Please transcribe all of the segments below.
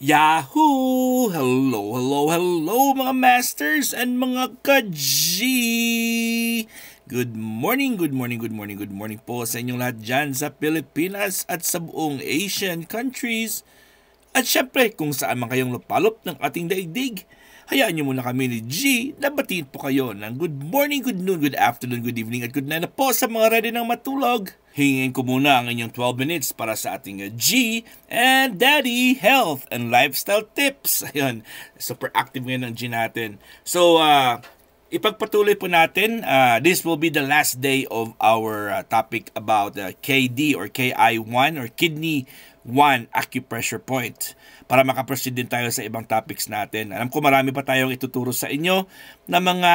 Yahoo! Hello, hello, hello mga masters and mga ka-G! Good morning, good morning, good morning, good morning po sa inyong lahat dyan sa Pilipinas at sa buong Asian countries. At syempre, kung saan man kayong lupalop ng ating daigdig, hayaan nyo muna kami ni G na batiin po kayo ng good morning, good noon, good afternoon, good evening at good night na po sa mga ready ng matulog. Hingin ko muna ang inyong 12 minutes para sa ating G and Daddy Health and Lifestyle Tips. Ayun, super active ngayon ng G natin. So, ipagpatuloy po natin, this will be the last day of our topic about KD or KI1 or Kidney 1 Acupressure Point para makaproceed din tayo sa ibang topics natin. Alam ko marami pa tayong ituturo sa inyo na mga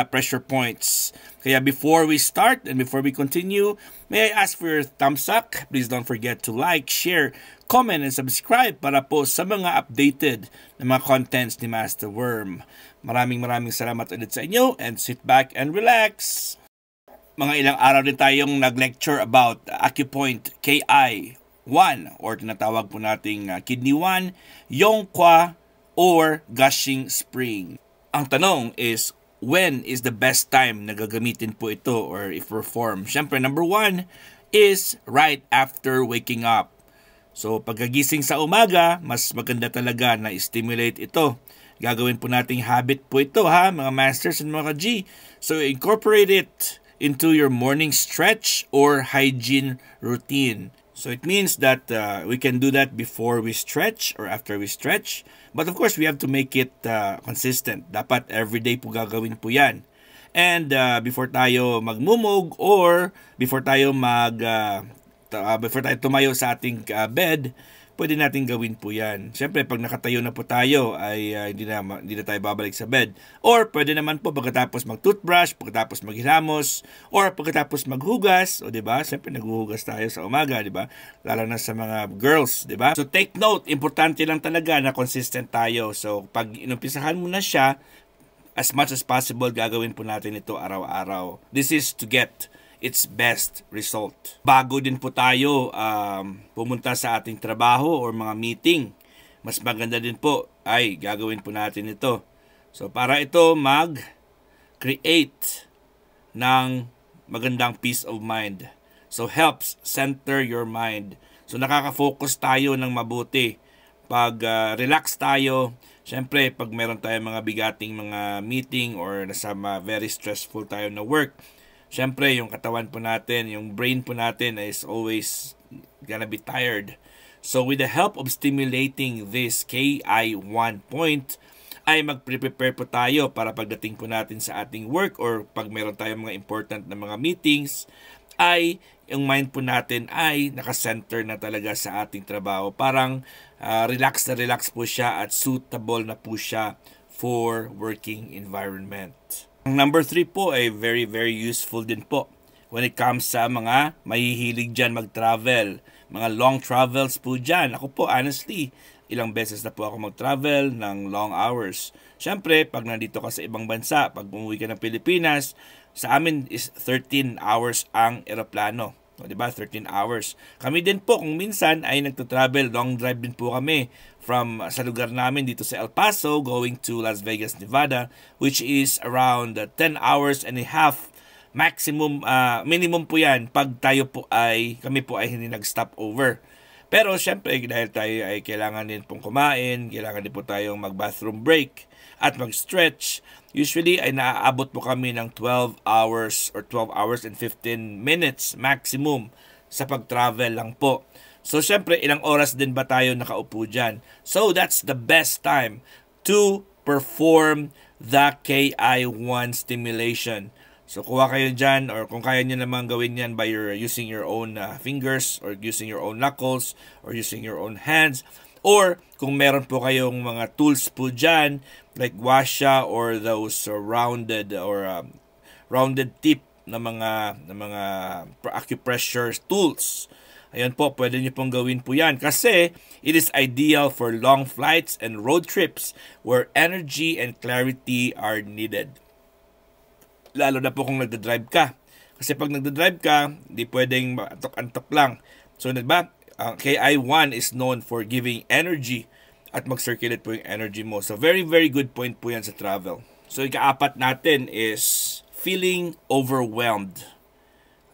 pressure points. Kaya before we start and before we continue, may I ask for your thumbs up? Please don't forget to like, share, comment, and subscribe para po sa mga updated na mga contents ni Master Worm. Maraming salamat ulit sa inyo and sit back and relax. Mga ilang araw din tayong nag-lecture about Acupoint KI1 or tinatawag po nating Kidney 1, Yongqua or Gushing Spring. Ang tanong is, when is the best time na gagamitin po ito or i-perform? Siyempre, number 1 is right after waking up. So, pagkagising sa umaga, mas maganda talaga na i-stimulate ito. Gagawin po nating habit po ito ha, mga masters and mga G. So, incorporate it into your morning stretch or hygiene routine. So, it means that we can do that before we stretch or after we stretch. But of course, we have to make it consistent. Dapat everyday po gagawin po yan. And before tayo magmumog or before tayo tumayo sa ating bed, pwede natin gawin po yan. Siyempre, pag nakatayo na po tayo, ay hindi na tayo babalik sa bed. Or pwede naman po pagkatapos mag-toothbrush, pagkatapos maghilamos, or pagkatapos maghugas. O diba? Siyempre, naghuhugas tayo sa umaga, diba? Lalo na sa mga girls, diba? So, take note, importante lang talaga na consistent tayo. So, pag inumpisahan mo na siya, as much as possible, gagawin po natin ito araw-araw. This is to get its best result. Bago din po tayo pumunta sa ating trabaho or mga meeting, mas maganda din po ay gagawin po natin ito. So para ito mag-create ng magandang peace of mind. So helps center your mind. So nakaka-focus tayo ng mabuti. Pag relax tayo, syempre pag meron tayong mga bigating mga meeting or nasa very stressful tayo na work, siyempre, yung katawan po natin, yung brain po natin is always gonna be tired. So, with the help of stimulating this KI1 point, ay mag-prepare po tayo para pagdating po natin sa ating work or pag meron tayong mga important na mga meetings, ay yung mind po natin ay nakasenter na talaga sa ating trabaho. Parang relax na relax po siya at suitable na po siya for working environment. Ang number 3 po ay very useful din po when it comes sa mga mahihilig dyan mag-travel. Mga long travels po dyan. Ako po, honestly, ilang beses na po ako mag-travel ng long hours. Siyempre, pag nandito ka sa ibang bansa, pag umuwi ka ng Pilipinas, sa amin is 13 hours ang eroplano. O, diba? 13 hours. Kami din po, kung minsan ay nagto-travel, long drive din po kami from sa lugar namin dito sa El Paso going to Las Vegas, Nevada, which is around 10 hours and a half maximum, minimum po yan pag kami po ay hindi nag-stop over. Pero syempre, dahil tayo ay kailangan din pong kumain, kailangan din po tayong mag-bathroom break at mag-stretch, usually ay naaabot po kami ng 12 hours or 12 hours and 15 minutes maximum sa pag-travel lang po. So, syempre, ilang oras din ba tayo nakaupo dyan? So, that's the best time to perform the KI1 stimulation. So, kuha kayo dyan or kung kaya nyo naman gawin yan by using your own fingers or using your own knuckles or using your own hands. Or, kung meron po kayong mga tools po dyan, like washa or those rounded tip na mga acupressure tools. Ayan po, pwede nyo pong gawin po yan kasi it is ideal for long flights and road trips where energy and clarity are needed. Lalo na po kung nagdadrive ka. Kasi pag nagdadrive ka, hindi pwedeng antok-antok lang. So, diba, KI1 is known for giving energy at mag-circulate po yung energy mo. So very, very good point po yan sa travel. So ika-apat natin is feeling overwhelmed.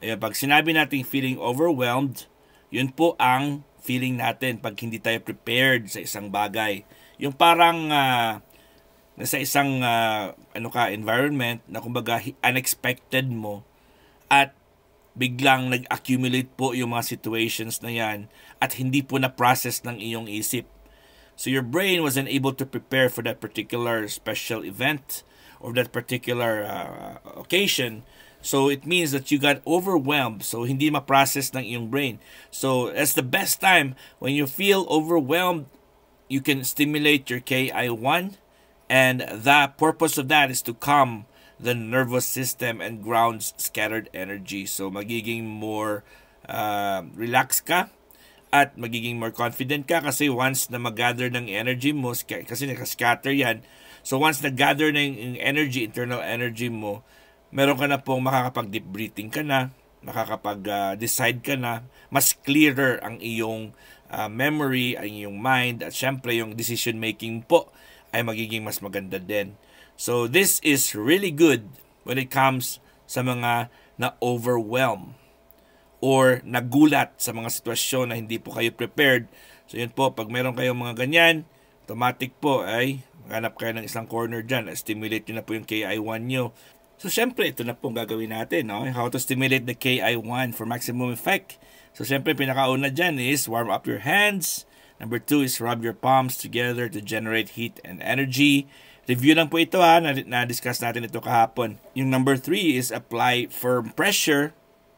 Ayan, pag sinabi natin feeling overwhelmed, yun po ang feeling natin pag hindi tayo prepared sa isang bagay. Yung parang nasa isang environment na kumbaga unexpected mo at biglang nag-accumulate po yung mga situations na yan at hindi po na-process ng iyong isip. So your brain wasn't able to prepare for that particular special event or that particular occasion. So it means that you got overwhelmed. So hindi ma-process ng iyong brain. So that's the best time when you feel overwhelmed, you can stimulate your KI1. And the purpose of that is to calm the nervous system and grounds scattered energy. So magiging more relaxed ka at magiging more confident ka kasi once na mag-gather ng energy mo, kasi nakascatter yan, so once na-gather na yung energy, internal energy mo, meron ka na pong makakapag-deep breathing ka na, makakapag-decide ka na, mas clearer ang iyong memory, ang iyong mind, at syempre yung decision making po ay magiging mas maganda din. So this is really good when it comes sa mga na-overwhelm or nagulat sa mga sitwasyon na hindi po kayo prepared. So yun po, pag meron kayong mga ganyan, automatic po ay hanap kayo ng isang corner dyan, stimulate nyo na po yung KI1 nyo. So syempre, ito na pong gagawin natin, no? How to stimulate the KI1 for maximum effect. So syempre, pinakauna dyan is warm up your hands. Number 2 is rub your palms together to generate heat and energy. Review lang po ito na-discuss natin ito kahapon. Yung number 3 is apply firm pressure.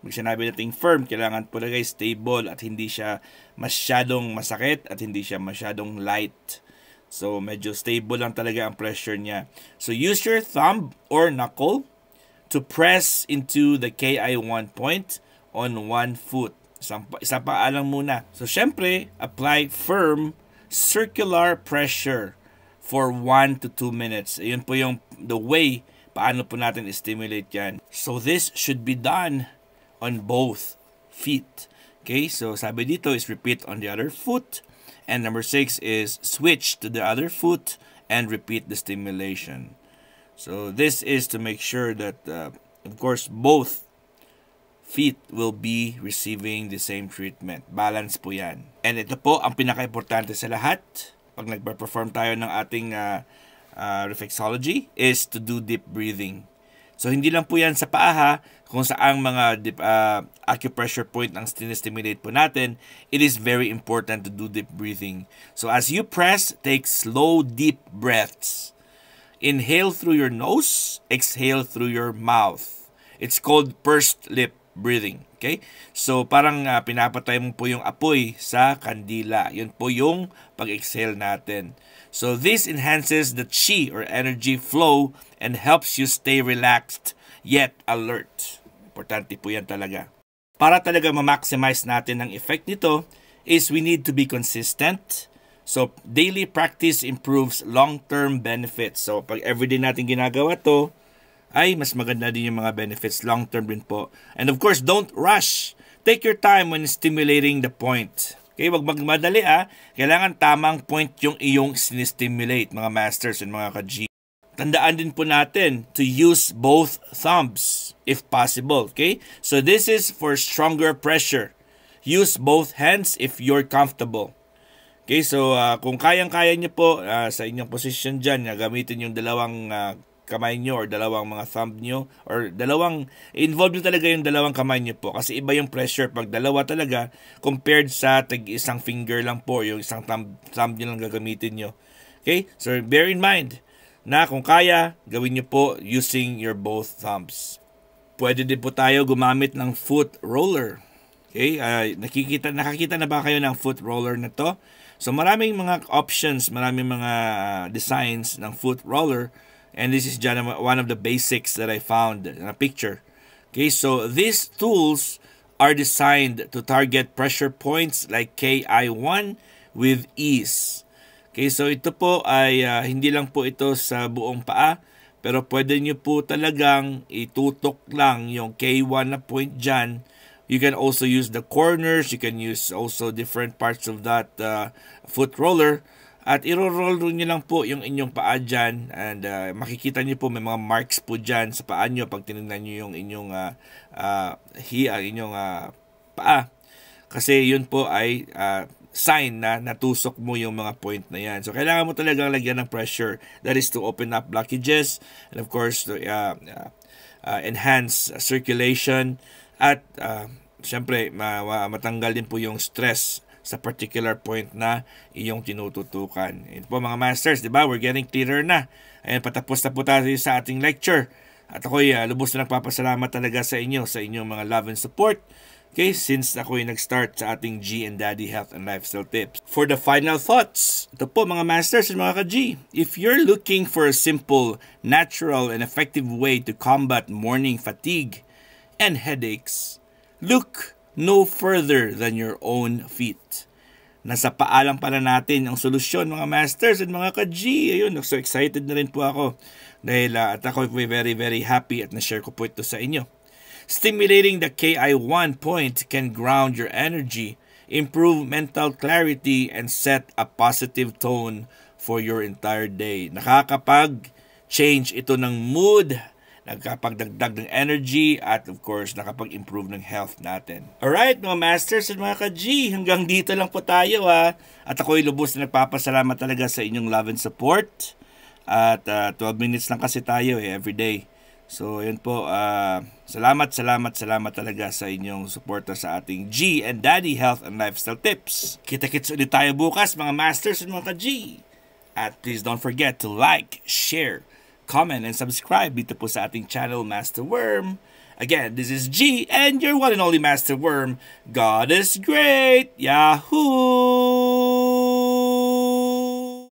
Pag sinabi natin firm, kailangan po lagay stable at hindi siya masyadong masakit at hindi siya masyadong light. So medyo stable lang talaga ang pressure niya. So use your thumb or knuckle to press into the KI1 point on one foot. Isang paalang muna. So syempre, apply firm circular pressure for 1 to 2 minutes. Ayun po yung the way paano po natin stimulate yan. So this should be done on both feet. Okay, so sabi dito is repeat on the other foot. And number 6 is switch to the other foot and repeat the stimulation. So this is to make sure that, of course, both feet will be receiving the same treatment. Balance po yan. And ito po ang pinaka-importante sa lahat pag nagpa-perform tayo ng ating reflexology is to do deep breathing. So hindi lang po yan sa paa kung saang mga acupressure point ang stimulate po natin. It is very important to do deep breathing. So as you press, take slow deep breaths. Inhale through your nose, exhale through your mouth. It's called pursed lip breathing. Okay? So parang pinapatay mo po yung apoy sa kandila. Yun po yung pag-exhale natin. So this enhances the chi or energy flow and helps you stay relaxed yet alert. Importante po yan talaga. Para talaga ma-maximize natin ang effect nito is we need to be consistent. So daily practice improves long-term benefits. So pag everyday natin ginagawa to, ay mas maganda din yung mga benefits long-term din po. And of course, don't rush. Take your time when stimulating the point. Okay, wag magmadali Kailangan tamang point yung iyong sinistimulate, mga masters and mga ka-G. Tandaan din po natin to use both thumbs if possible. Okay, so this is for stronger pressure. Use both hands if you're comfortable. Okay, so kung kayang-kaya nyo po sa inyong position dyan, gamitin yung dalawang kamay nyo or dalawang mga thumb nyo or involved nyo talaga yung dalawang kamay nyo po kasi iba yung pressure pag dalawa talaga compared sa isang finger lang po, yung isang thumb nyo lang gagamitin nyo. Okay, so bear in mind na kung kaya, gawin nyo po using your both thumbs. Pwede din po tayo gumamit ng foot roller. Okay, nakakita na ba kayo ng foot roller na to? So maraming mga options, maraming mga designs ng foot roller. And this is just one of the basics that I found in a picture. Okay, so these tools are designed to target pressure points like KI1 with ease. Okay, so ito po ay hindi lang po ito sa buong paa, pero pwede nyo po talagang itutok lang yung K1 na point dyan. You can also use the corners, you can use also different parts of that foot roller. At iro-roll nyo lang po yung inyong paa dyan. And makikita nyo po may mga marks po dyan sa paa nyo pag tinignan nyo yung inyong paa. Kasi yun po ay sign na natusok mo yung mga point na yan. So, kailangan mo talagang lagyan ng pressure. That is to open up blockages and of course, to enhance circulation at syempre, matanggal din po yung stress sa particular point na iyong tinututukan. Ito po mga masters, di ba? We're getting clearer na. Ayan, patapos na po tayo sa ating lecture. At ako'y lubos na nagpapasalamat talaga sa inyong mga love and support. Okay, since ako'y nag-start sa ating G and Daddy Health and Lifestyle Tips. For the final thoughts, ito po mga masters and mga ka-G, if you're looking for a simple, natural, and effective way to combat morning fatigue and headaches, look no further than your own feet. Nasa paalang pala natin ang solusyon mga masters and mga ka-G. Ayun, so excited na rin po ako dahil at ako very, very happy at na-share ko po ito sa inyo. Stimulating the KI1 point can ground your energy, improve mental clarity, and set a positive tone for your entire day. Nakakapag-change ito ng mood, nakapagdagdag ng energy, at of course, nakapag-improve ng health natin. Alright, mga masters at mga ka-G, hanggang dito lang po tayo ha. At ako'y lubos na nagpapasalamat talaga sa inyong love and support. At 12 minutes lang kasi tayo everyday. So, yun po. Salamat talaga sa inyong suporta sa ating G and Daddy Health and Lifestyle Tips. Kita-kits ulit tayo bukas, mga masters and mga ka-G. At please don't forget to like, share, comment, and subscribe dito po sa ating channel, Master Worm. Again, this is G and your one and only Master Worm. God is great! Yahoo!